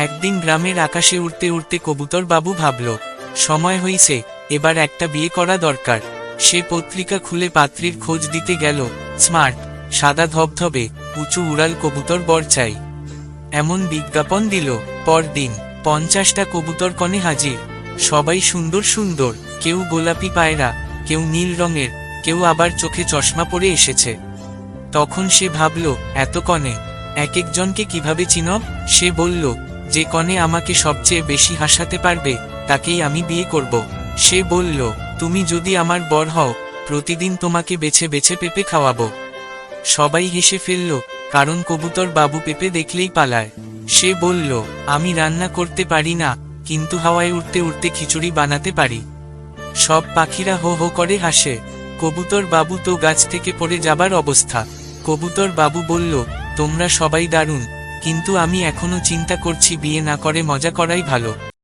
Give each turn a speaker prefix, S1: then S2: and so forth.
S1: একদিন গ্রামের আকাশে উড়তে উড়তে কবুতর বাবু ভাবল, সময় হইছে, এবার একটা বিয়ে করা দরকার। সে পত্রিকা খুলে পাত্রীর খোঁজ দিতে গেল। স্মার্ট, সাদা ধবধবে, উঁচু উড়াল কবুতর বর চাই, এমন বিজ্ঞাপন দিল। পরদিন 50টা কবুতর কনে হাজির। সবাই সুন্দর সুন্দর, কেউ গোলাপি পায়রা, কেউ নীল রঙের, কেউ আবার চোখে চশমা পরে এসেছে। তখন সে ভাবল, এত কনে এক একজনকে কিভাবে চিনব? সে বলল, যে কনে আমাকে সবচেয়ে বেশি হাসাতে পারবে তাকেই আমি বিয়ে করব। সে বলল, তুমি যদি আমার বর হও, প্রতিদিন তোমাকে বেছে বেছে পেঁপে খাওয়াবো। সবাই হেসে ফেলল, কারণ কবুতর বাবু পেঁপে দেখলেই পালায়। সে বলল, আমি রান্না করতে পারি না, কিন্তু হাওয়ায় উড়তে উড়তে খিচুড়ি বানাতে পারি। সব পাখিরা হো হো করে হাসে। কবুতর বাবু তো গাছ থেকে পড়ে যাবার অবস্থা। কবুতর বাবু বলল, তোমরা সবাই দারুণ, কিন্তু আমি এখনো চিন্তা করছি বিয়ে না করে মজা করাই ভালো।